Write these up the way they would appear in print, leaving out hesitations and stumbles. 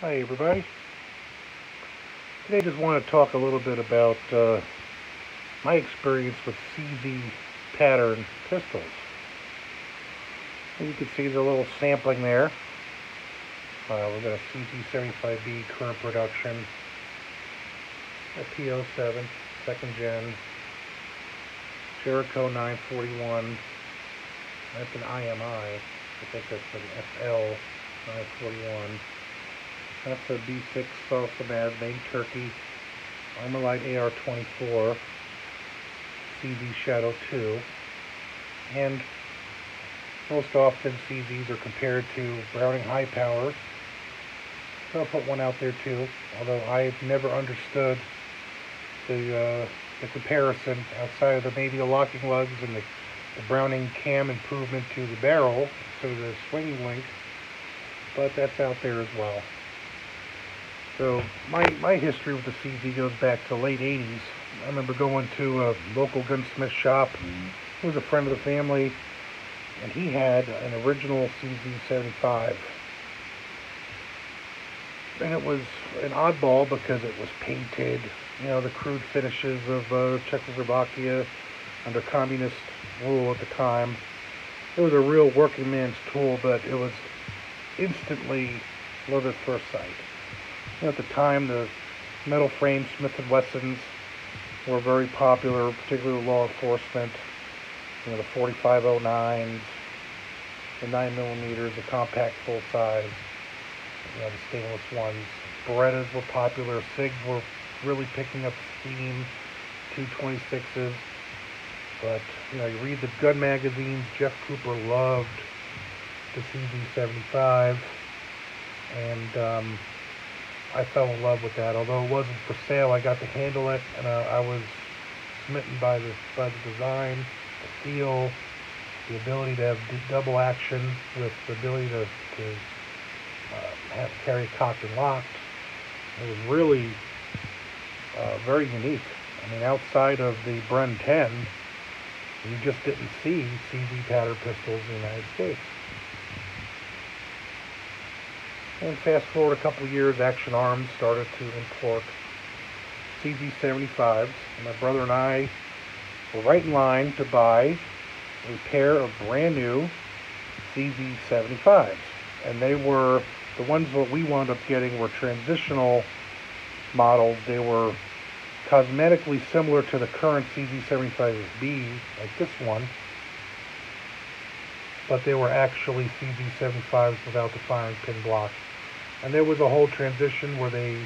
Hi everybody. Today I just want to talk a little bit about my experience with CZ pattern pistols. As you can see there's a little sampling there. We've got a cz-75B current production, a P07 second gen, Jericho 941. That's an IMI. I think that's an FL 941. That's a B6 salsa mad made in Turkey, Armalite AR-24, CZ Shadow 2, and most often CZs are compared to Browning high power. So I'll put one out there too, although I've never understood the comparison outside of maybe the locking lugs and the Browning cam improvement to the barrel, so the swing link, but that's out there as well. So my history with the CZ goes back to the late 80s. I remember going to a local gunsmith shop. He was a friend of the family, and he had an original cz-75. And it was an oddball because it was painted, the crude finishes of Czechoslovakia under communist rule at the time. It was a real working man's tool, but it was instantly love at first sight. At the time, the metal frame Smith & Wessons were very popular, particularly with law enforcement. The 4509s, the 9mm, the compact full size, the stainless ones. Berettas were popular. SIGs were really picking up steam, 226s. But, you read the gun magazines, Jeff Cooper loved the cz-75, and I fell in love with that. Although it wasn't for sale, I got to handle it, and I was smitten by the design, the feel, the ability to have double action with the ability to have carry cocked and locked. It was really very unique. I mean, outside of the Bren 10, you just didn't see CZ pattern pistols in the United States. And fast forward a couple of years, Action Arms started to import cz-75s. And my brother and I were right in line to buy a pair of brand new cz-75s. And they were, the ones that we wound up getting were transitional models. They were cosmetically similar to the current cz-75B, like this one, but they were actually cz-75s without the firing pin block. And there was a whole transition where they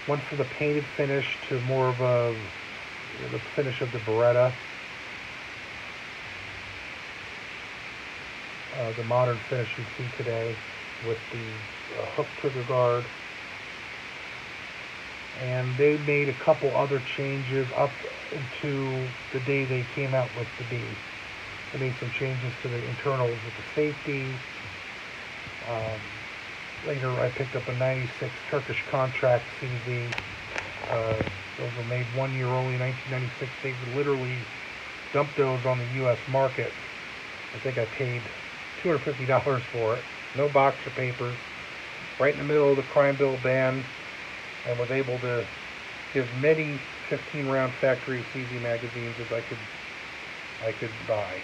went from the painted finish to more of the finish of the Beretta. The modern finish you see today with the hook trigger guard. And they made a couple other changes up into the day they came out with the B. They made some changes to the internals with the safety. Later I picked up a 96 Turkish contract CZ. Those were made 1 year only in 1996. They literally dumped those on the U.S. market. I think I paid $250 for it. No box or papers. Right in the middle of the crime bill ban. And was able to give many 15-round factory CZ magazines as I could buy.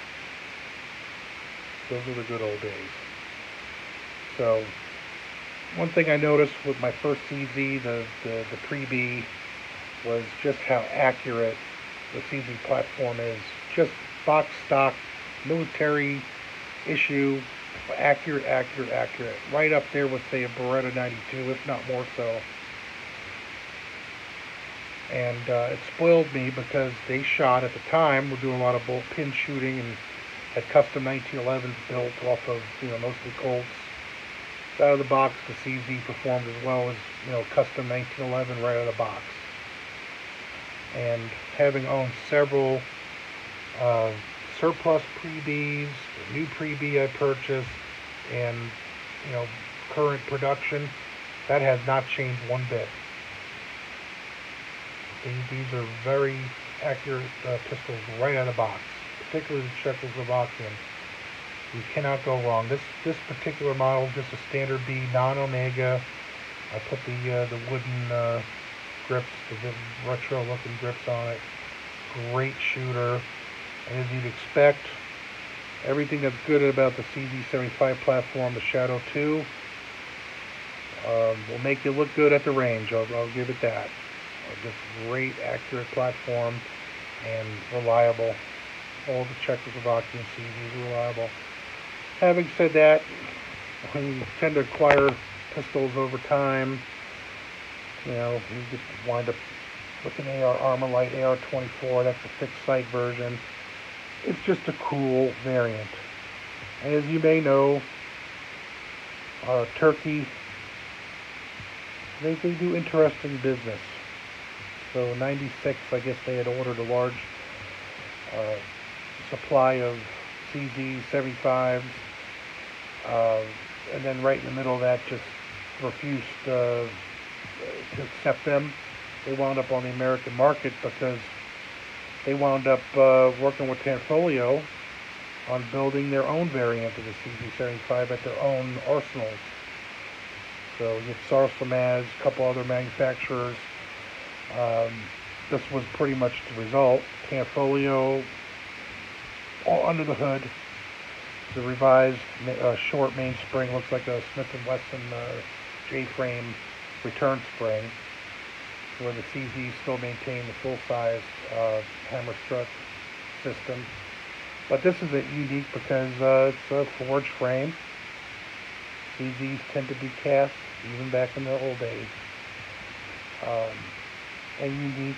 Those were the good old days. So one thing I noticed with my first CZ, the pre-B, was just how accurate the CZ platform is. Just box stock, military issue, accurate. Right up there with, say, a Beretta 92, if not more so. And it spoiled me because they shot, at the time, were doing a lot of bolt pin shooting and had custom 1911s built off of, mostly Colts. So out of the box, the CZ performed as well as, custom 1911 right out of the box. And having owned several surplus pre-Bs, the new pre-B I purchased, and, current production, that has not changed one bit. These are very accurate pistols right out of the box, particularly the Czechoslovakian. You cannot go wrong. This particular model is just a standard B, non-Omega, I put the wooden grips, the retro looking grips on it. Great shooter. And as you'd expect, everything that's good about the cz-75 platform, the Shadow 2, will make you look good at the range. I'll give it that. Just great, accurate platform and reliable. All the Czechoslovakian CZs are reliable. Having said that, when you tend to acquire pistols over time, you know, you just wind up with an Armalite AR-24. That's a fixed sight version. It's just a cool variant. And as you may know, Turkey, they do interesting business. So in '96, I guess they had ordered a large supply of cz-75s, and then right in the middle of that just refused to accept them. They wound up on the American market because they wound up working with Tanfolio on building their own variant of the cz-75 at their own arsenals. So you get Sarsamaz, a couple other manufacturers. This was pretty much the result. Tanfolio, all under the hood. The revised short mainspring looks like a Smith & Wesson J-frame return spring, where the CZs still maintain the full-size hammer strut system. But this is unique because it's a forged frame. CZs tend to be cast, even back in the old days. And unique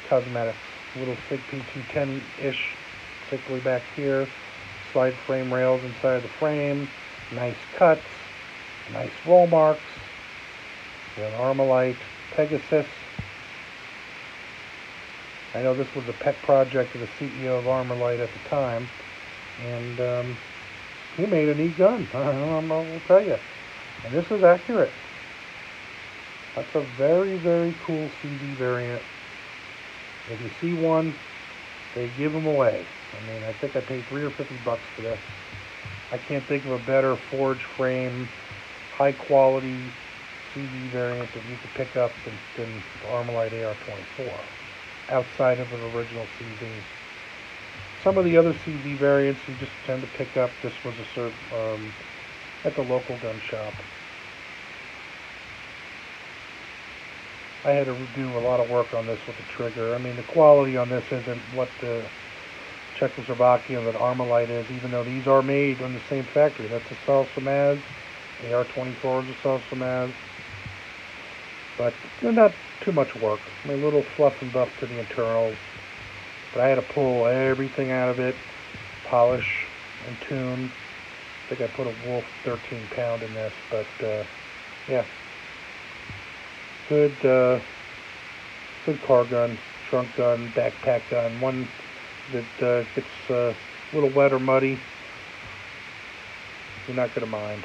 cosmetics. Little SIG P210-ish, particularly back here. Slide frame rails inside the frame. Nice cuts. Nice roll marks. An Armalite Pegasus. I know this was a pet project of the CEO of Armalite at the time, and he made a neat gun. I'll tell you. And this is accurate. That's a very, very cool CZ variant. If you see one, they give them away. I mean, I think I paid $3 or $50 for this. I can't think of a better forged frame, high quality CZ variant that you could pick up than the Armalite AR-24, outside of an original CZ. Some of the other CZ variants you just tend to pick up. This was at the local gun shop. I had to do a lot of work on this with the trigger. I mean, the quality on this isn't what the Czechoslovakian that Armalite is, even though these are made in the same factory. That's a Sarsamaz. AR-24 is a Sarsamaz. But they're not too much work. I mean, a little fluff and buff to the internals. But I had to pull everything out of it, polish and tune. I think I put a Wolf 13-pound in this, but yeah. Good car gun, trunk gun, backpack gun. One that gets a little wet or muddy, you're not going to mind.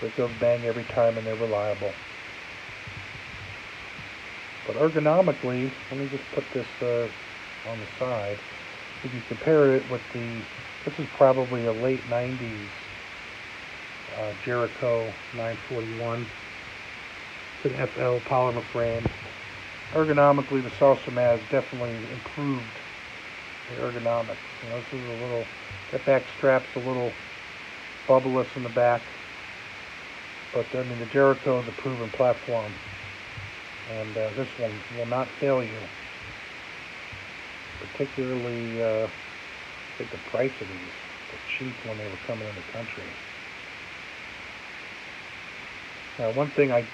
It goes bang every time, and they're reliable. But ergonomically, let me just put this on the side. If you compare it with this is probably a late 90s Jericho 941. It's an FL polymer frame. Ergonomically, the Sarsamaz definitely improved the ergonomics. You know, this is a little, that back strap's a little bubbleless in the back. But I mean, the Jericho is a proven platform, and this one will not fail you. Particularly, I think the price of these were cheap when they were coming in the country. Now, one thing I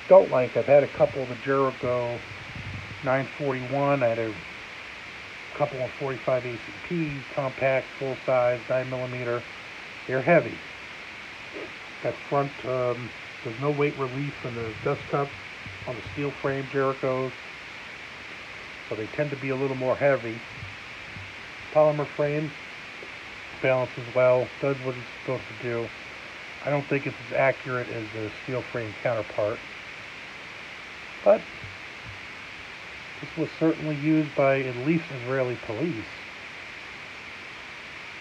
don't like, I've had a couple of the Jericho 941. I had a couple of 45 ACPs, compact, full size, 9mm. They're heavy. That front, there's no weight relief in the dust cup on the steel frame Jerichos, so they tend to be a little more heavy. Polymer frame balances well, does what it's supposed to do. I don't think it's as accurate as the steel frame counterpart, but this was certainly used by at least Israeli police.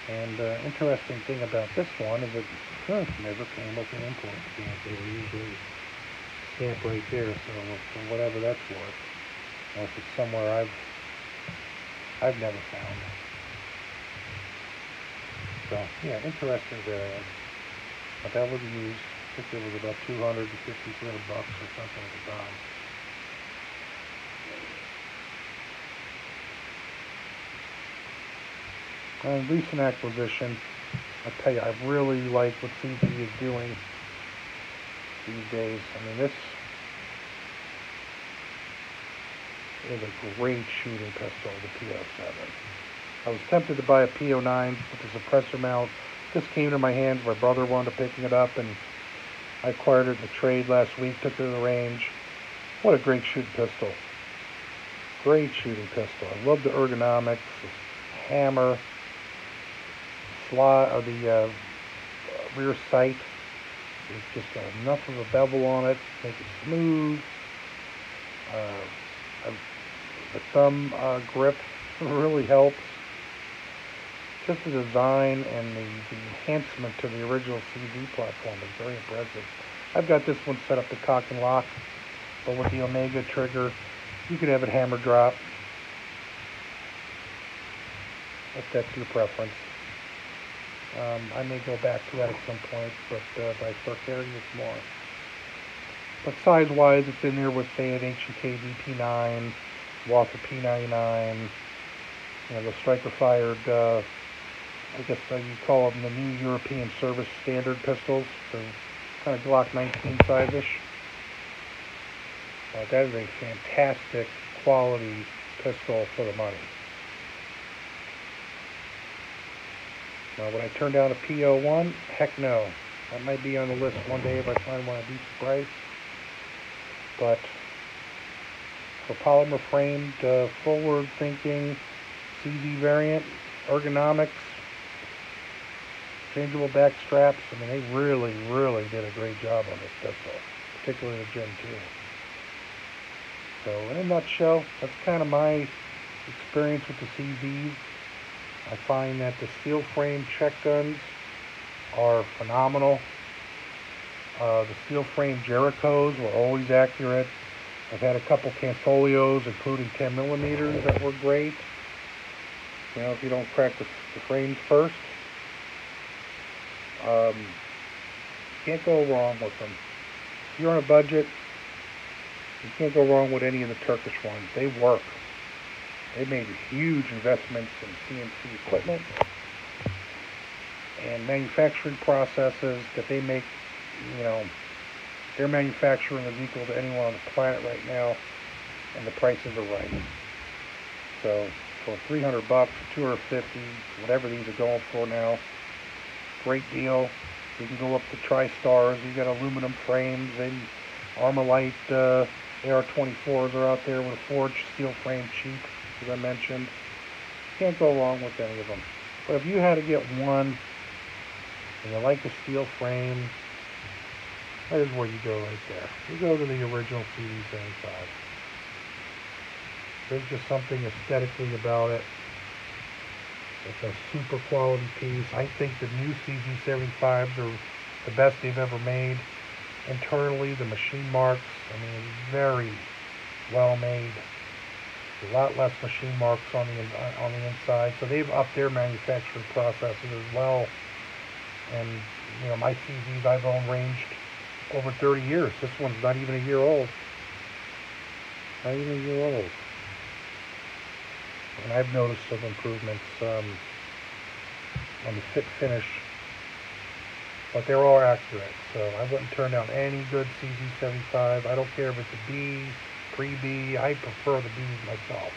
And interesting thing about this one is it never came with an import stamp. They were usually stamped right there, so for whatever that's worth, unless it's somewhere I've never found. So yeah, interesting variant. But that was used. I think it was about 250, 300 bucks or something at the time. And recent acquisition, I tell you, I really like what CZ is doing these days. I mean, this is a great shooting pistol, the PO7. I was tempted to buy a PO9 with the suppressor mount. This came to my hands. My brother wound up picking it up, and I acquired it in the trade last week, took it to the range. What a great shooting pistol. Great shooting pistol. I love the ergonomics, the hammer, slot, or the rear sight. There's just got enough of a bevel on it to make it smooth. The thumb grip really helps. Just the design and the enhancement to the original CZ platform is very impressive. I've got this one set up to cock and lock, but with the Omega trigger, you could have it hammer drop, if that's your preference. I may go back to that at some point, but I start carrying this more. But size-wise, it's in there with, say, an H&K VP9, Walther P99, you know, the striker-fired, I guess you call them the new European service standard pistols. They're kind of Glock 19 size-ish. That is a fantastic quality pistol for the money. Now, would I turn down a PO1? Heck no. That might be on the list one day if I find one at a decent price. But for polymer framed, forward-thinking CZ variant, ergonomics, changeable back straps, I mean, they really, really did a great job on this pistol, particularly the Gen 2. So, in a nutshell, that's kind of my experience with the CZs. I find that the steel frame check guns are phenomenal. The steel frame Jerichos were always accurate. I've had a couple Canfolios, including 10 millimeters, that were great. You know, if you don't crack the frames first, you can't go wrong with them. If you're on a budget, you can't go wrong with any of the Turkish ones. They work. They made huge investments in CNC equipment and manufacturing processes that they make, you know, their manufacturing is equal to anyone on the planet right now, and the prices are right. So for 300 bucks, 250, whatever these are going for now, great deal. You can go up to TriStars. You got aluminum frames and Armalite AR-24s are out there with a forged steel frame cheap, as I mentioned. Can't go wrong with any of them. But if you had to get one and you like the steel frame, that is where you go right there. You go to the original cz-75. There's just something aesthetically about it. It's a super quality piece. I think the new cz-75s are the best they've ever made. Internally, the machine marks, I mean, very well made. A lot less machine marks on the inside, so they've upped their manufacturing processes as well. And you know, my CZs I've owned ranged over 30 years. This one's not even a year old. Not even a year old. And I've noticed some improvements on the fit finish, but they're all accurate. So I wouldn't turn down any good cz-75. I don't care if it's a B, pre-B. I prefer the Bs myself.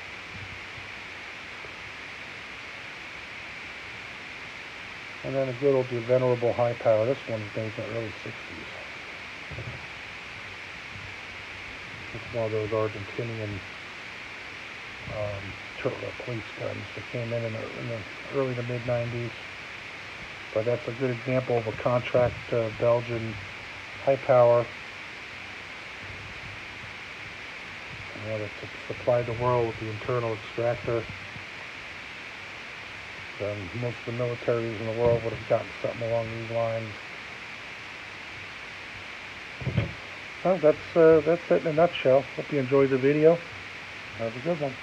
And then a good old venerable high power. This one's made in the early 60s. It's one of those Argentinian police guns that came in the early to mid 90s. But that's a good example of a contract Belgian high power. You know, that supplied the world with the internal extractor. Most of the militaries in the world would have gotten something along these lines. Well, that's it in a nutshell. Hope you enjoyed the video. Have a good one.